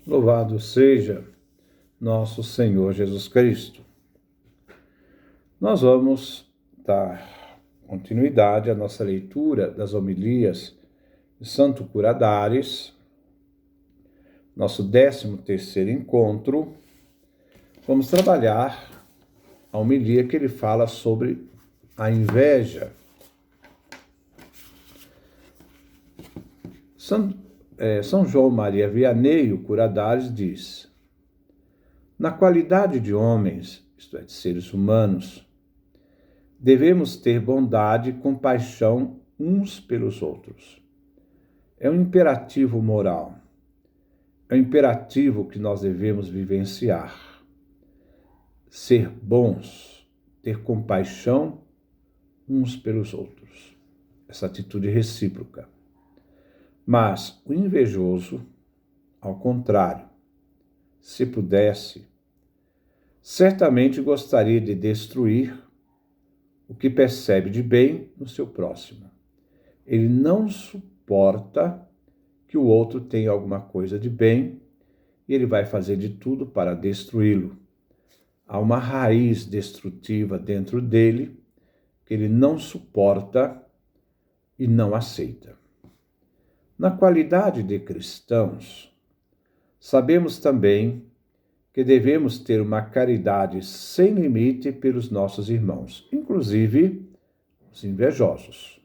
Louvado seja nosso Senhor Jesus Cristo. Nós vamos dar continuidade à nossa leitura das homilias de Santo Curadares, nosso 13º encontro. Vamos trabalhar a homilia que ele fala sobre a inveja. São João Maria Vianney, o Curadares, diz: na qualidade de homens, isto é, de seres humanos, devemos ter bondade e compaixão uns pelos outros. É um imperativo moral. É um imperativo que nós devemos vivenciar. Ser bons, ter compaixão uns pelos outros. Essa atitude recíproca. Mas o invejoso, ao contrário, se pudesse, certamente gostaria de destruir o que percebe de bem no seu próximo. Ele não suporta que o outro tenha alguma coisa de bem e ele vai fazer de tudo para destruí-lo. Há uma raiz destrutiva dentro dele que ele não suporta e não aceita. Na qualidade de cristãos, sabemos também que devemos ter uma caridade sem limite pelos nossos irmãos, inclusive os invejosos.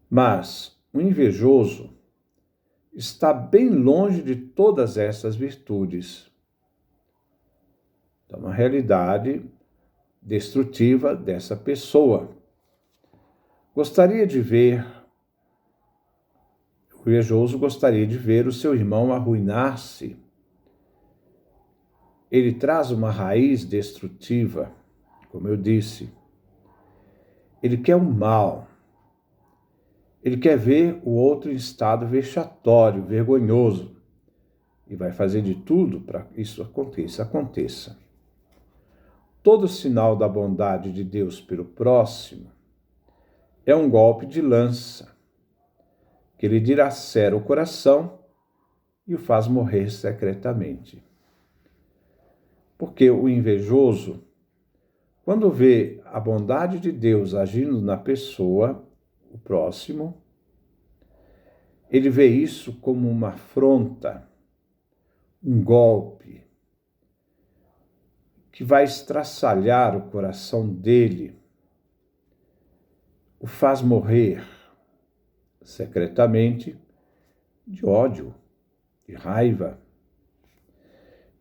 Mas o invejoso está bem longe de todas essas virtudes. Então, uma realidade destrutiva dessa pessoa. O invejoso gostaria de ver o seu irmão arruinar-se. Ele traz uma raiz destrutiva, como eu disse. Ele quer o mal. Ele quer ver o outro em estado vexatório, vergonhoso. E vai fazer de tudo para que isso aconteça. Todo sinal da bondade de Deus pelo próximo é um golpe de lança, que lhe dilacera o coração e o faz morrer secretamente. Porque o invejoso, quando vê a bondade de Deus agindo na pessoa, o próximo, ele vê isso como uma afronta, um golpe, que vai estraçalhar o coração dele, o faz morrer secretamente de ódio, de raiva.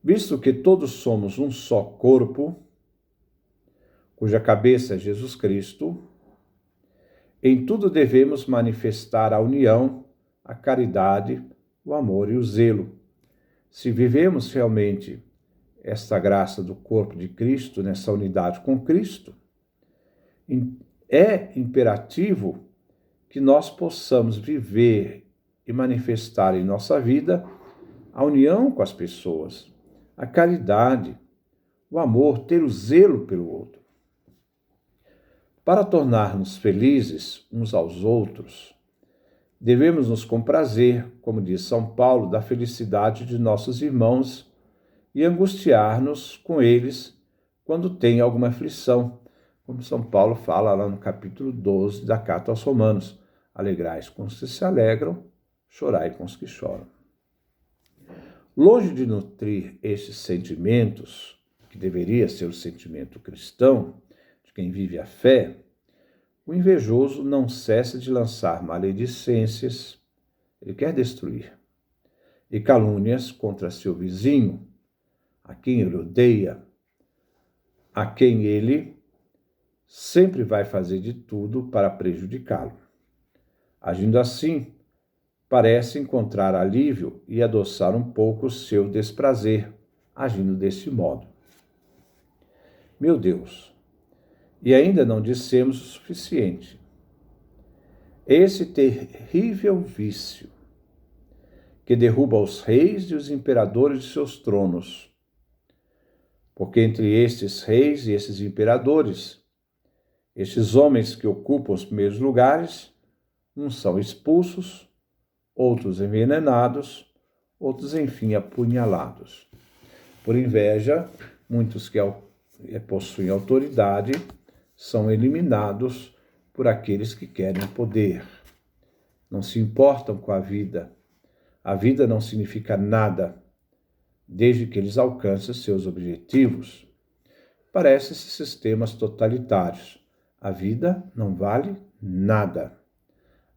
Visto que todos somos um só corpo, cuja cabeça é Jesus Cristo, em tudo devemos manifestar a união, a caridade, o amor e o zelo. Se vivemos realmente esta graça do corpo de Cristo, nessa unidade com Cristo, é imperativo que nós possamos viver e manifestar em nossa vida a união com as pessoas, a caridade, o amor, ter o zelo pelo outro. Para tornar-nos felizes uns aos outros, devemos nos comprazer, como diz São Paulo, da felicidade de nossos irmãos e angustiar-nos com eles quando tem alguma aflição, como São Paulo fala lá no capítulo 12 da Carta aos Romanos: alegrai-vos com os que se alegram, chorai com os que choram. Longe de nutrir estes sentimentos, que deveria ser o sentimento cristão, de quem vive a fé, o invejoso não cessa de lançar maledicências, ele quer destruir, e calúnias contra seu vizinho, a quem ele odeia, a quem ele sempre vai fazer de tudo para prejudicá-lo. Agindo assim, parece encontrar alívio e adoçar um pouco o seu desprazer, agindo desse modo. Meu Deus, e ainda não dissemos o suficiente. Esse terrível vício que derruba os reis e os imperadores de seus tronos, porque entre estes reis e esses imperadores, estes homens que ocupam os primeiros lugares, uns são expulsos, outros envenenados, outros, enfim, apunhalados. Por inveja, muitos que possuem autoridade são eliminados por aqueles que querem poder. Não se importam com a vida. A vida não significa nada, desde que eles alcancem seus objetivos. Parece esses sistemas totalitários. A vida não vale nada.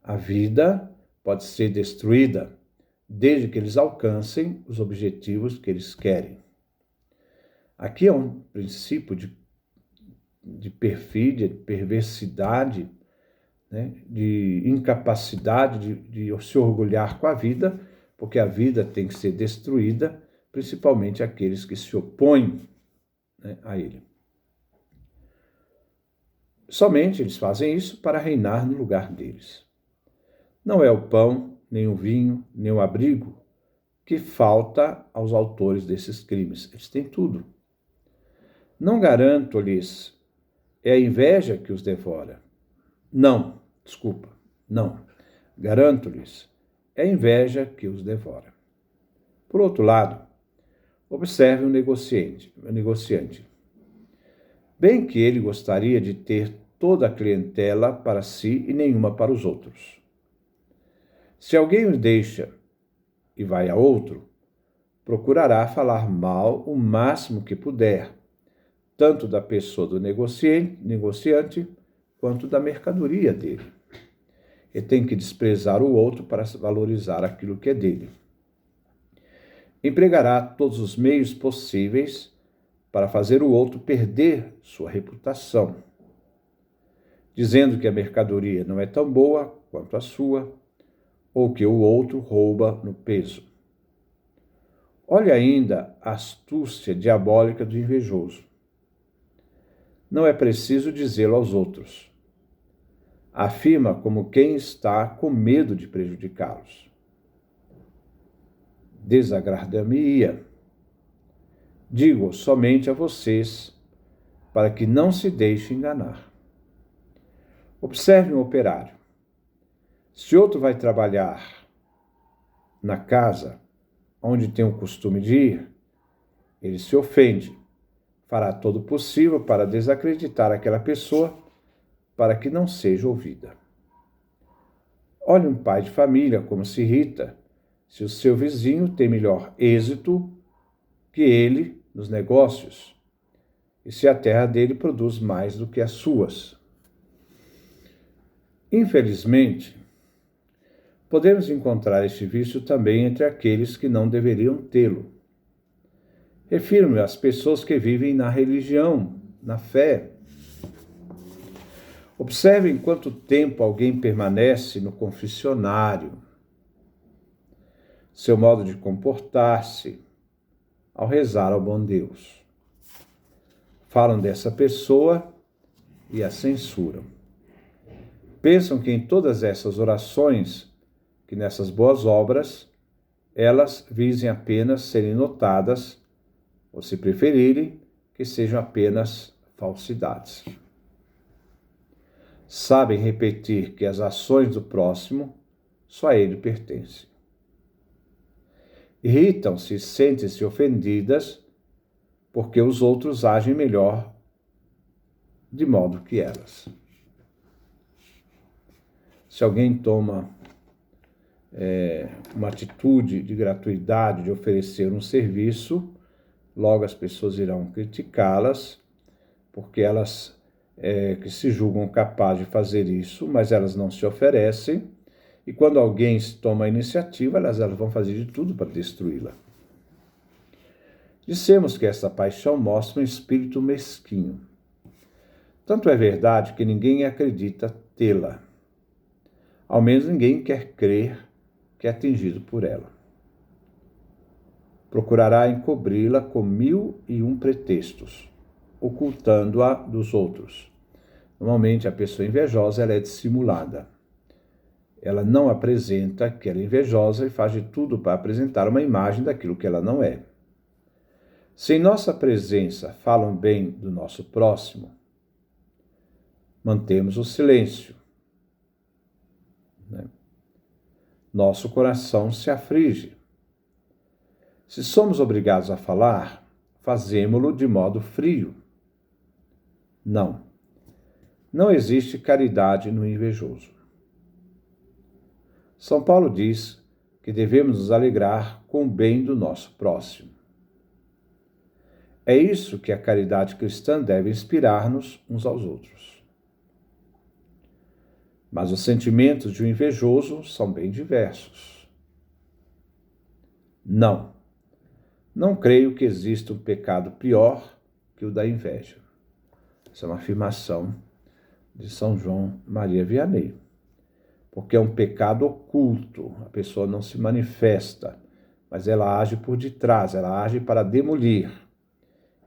A vida pode ser destruída, desde que eles alcancem os objetivos que eles querem. Aqui é um princípio de perfídia, de perversidade, né? De incapacidade de se orgulhar com a vida, porque a vida tem que ser destruída, principalmente aqueles que se opõem, né, a ele. Somente eles fazem isso para reinar no lugar deles. Não é o pão, nem o vinho, nem o abrigo que falta aos autores desses crimes. Eles têm tudo. Não garanto-lhes, é a inveja que os devora. Não. Garanto-lhes, é a inveja que os devora. Por outro lado, observe o negociante. Bem que ele gostaria de ter toda a clientela para si e nenhuma para os outros. Se alguém o deixa e vai a outro, procurará falar mal o máximo que puder, tanto da pessoa do negociante quanto da mercadoria dele. Ele tem que desprezar o outro para valorizar aquilo que é dele. Empregará todos os meios possíveis para fazer o outro perder sua reputação, dizendo que a mercadoria não é tão boa quanto a sua, ou que o outro rouba no peso. Olha ainda a astúcia diabólica do invejoso. Não é preciso dizê-lo aos outros. Afirma como quem está com medo de prejudicá-los. Desagradar-me-ia. Digo somente a vocês, para que não se deixe enganar. Observe um operário. Se outro vai trabalhar na casa onde tem o costume de ir, ele se ofende. Fará todo o possível para desacreditar aquela pessoa, para que não seja ouvida. Olhe um pai de família como se irrita se o seu vizinho tem melhor êxito que ele nos negócios, e se a terra dele produz mais do que as suas. Infelizmente, podemos encontrar este vício também entre aqueles que não deveriam tê-lo. Refiro-me às pessoas que vivem na religião, na fé. Observem quanto tempo alguém permanece no confessionário, seu modo de comportar-se ao rezar ao bom Deus. Falam dessa pessoa e a censuram. Pensam que em todas essas orações, que nessas boas obras, elas visem apenas serem notadas, ou se preferirem, que sejam apenas falsidades. Sabem repetir que as ações do próximo só a ele pertencem. Irritam-se e sentem-se ofendidas porque os outros agem melhor de modo que elas. Se alguém toma uma atitude de gratuidade, de oferecer um serviço, logo as pessoas irão criticá-las, porque elas que se julgam capazes de fazer isso, mas elas não se oferecem, e quando alguém toma a iniciativa, elas vão fazer de tudo para destruí-la. Dissemos que essa paixão mostra um espírito mesquinho. Tanto é verdade que ninguém acredita tê-la. Ao menos ninguém quer crer que é atingido por ela. Procurará encobri-la com 1001 pretextos, ocultando-a dos outros. Normalmente, a pessoa invejosa ela é dissimulada. Ela não apresenta que ela é invejosa e faz de tudo para apresentar uma imagem daquilo que ela não é. Se em nossa presença falam bem do nosso próximo, mantemos o silêncio. Nosso coração se aflige. Se somos obrigados a falar, fazemo-lo de modo frio. Não. Não existe caridade no invejoso. São Paulo diz que devemos nos alegrar com o bem do nosso próximo. É isso que a caridade cristã deve inspirar-nos uns aos outros. Mas os sentimentos de um invejoso são bem diversos. Não creio que exista um pecado pior que o da inveja. Essa é uma afirmação de São João Maria Vianney. Porque é um pecado oculto, a pessoa não se manifesta, mas ela age por detrás, ela age para demolir,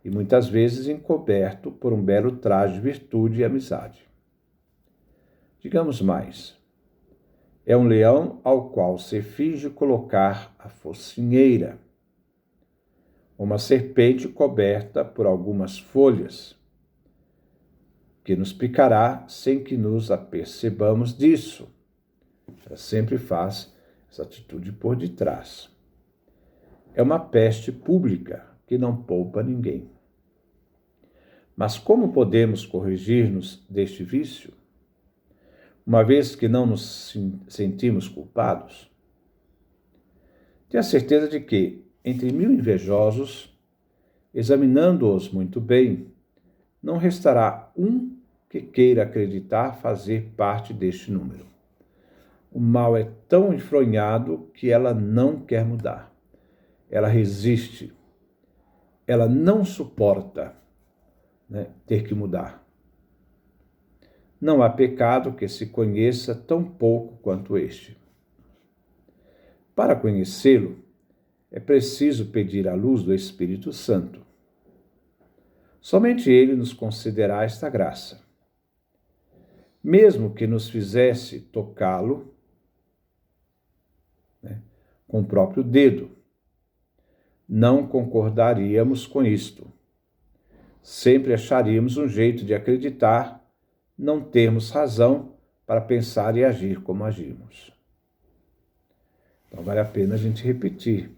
e muitas vezes encoberto por um belo traje de virtude e amizade. Digamos mais, é um leão ao qual se finge colocar a focinheira, uma serpente coberta por algumas folhas, que nos picará sem que nos apercebamos disso. Ela sempre faz essa atitude por detrás. É uma peste pública que não poupa ninguém. Mas como podemos corrigir-nos deste vício, uma vez que não nos sentimos culpados? Tenha certeza de que, entre 1000 invejosos, examinando-os muito bem, não restará um que queira acreditar fazer parte deste número. O mal é tão enfronhado que ela não quer mudar. Ela resiste. Ela não suporta, ter que mudar. Não há pecado que se conheça tão pouco quanto este. Para conhecê-lo, é preciso pedir a luz do Espírito Santo. Somente ele nos concederá esta graça. Mesmo que nos fizesse tocá-lo, com o próprio dedo, não concordaríamos com isto. Sempre acharíamos um jeito de acreditar, não termos razão para pensar e agir como agimos. Então vale a pena a gente repetir.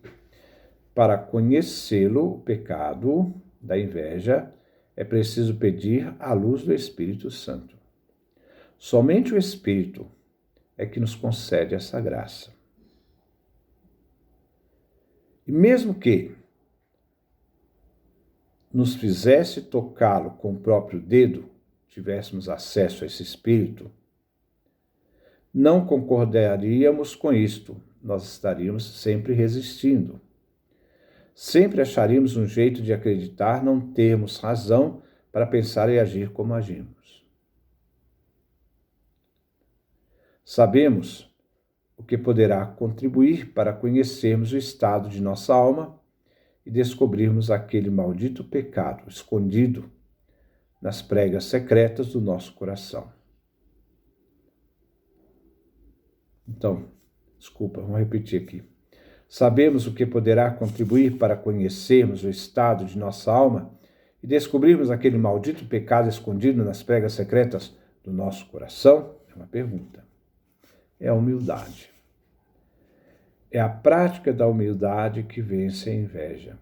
Para conhecê-lo, o pecado da inveja, é preciso pedir a luz do Espírito Santo. Somente o Espírito é que nos concede essa graça. E mesmo que nos fizesse tocá-lo com o próprio dedo, tivéssemos acesso a esse Espírito, não concordaríamos com isto, nós estaríamos sempre resistindo. Sempre acharíamos um jeito de acreditar não termos razão para pensar e agir como agimos. Sabemos o que poderá contribuir para conhecermos o estado de nossa alma e descobrirmos aquele maldito pecado escondido nas pregas secretas do nosso coração. Então, vamos repetir aqui. Sabemos o que poderá contribuir para conhecermos o estado de nossa alma e descobrirmos aquele maldito pecado escondido nas pregas secretas do nosso coração? É uma pergunta. É a humildade. É a prática da humildade que vence a inveja.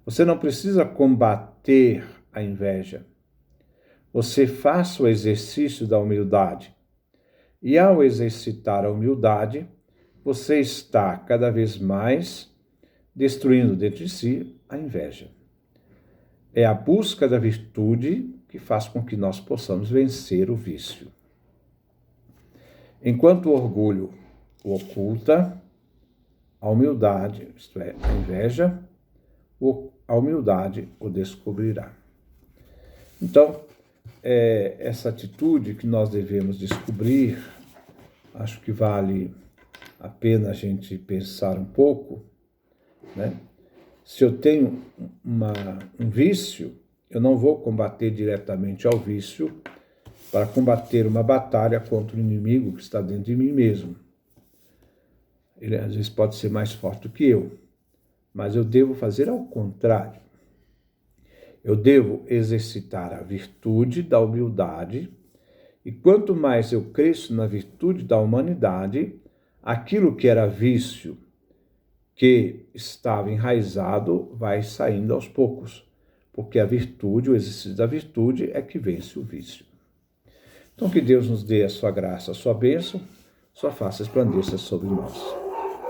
Você não precisa combater a inveja. Você faça o exercício da humildade. E ao exercitar a humildade, você está cada vez mais destruindo dentro de si a inveja. É a busca da virtude que faz com que nós possamos vencer o vício. Enquanto o orgulho o oculta, a humildade, isto é, a inveja, a humildade o descobrirá. Então, essa atitude que nós devemos descobrir, acho que vale a pena a gente pensar um pouco, Se eu tenho um vício, eu não vou combater diretamente ao vício para combater uma batalha contra o inimigo que está dentro de mim mesmo. Ele às vezes pode ser mais forte do que eu, mas eu devo fazer ao contrário. Eu devo exercitar a virtude da humildade, e quanto mais eu cresço na virtude da humanidade, aquilo que era vício, que estava enraizado vai saindo aos poucos, porque a virtude, o exercício da virtude é que vence o vício. Então que Deus nos dê a sua graça, a sua bênção, sua face resplandeça sobre nós.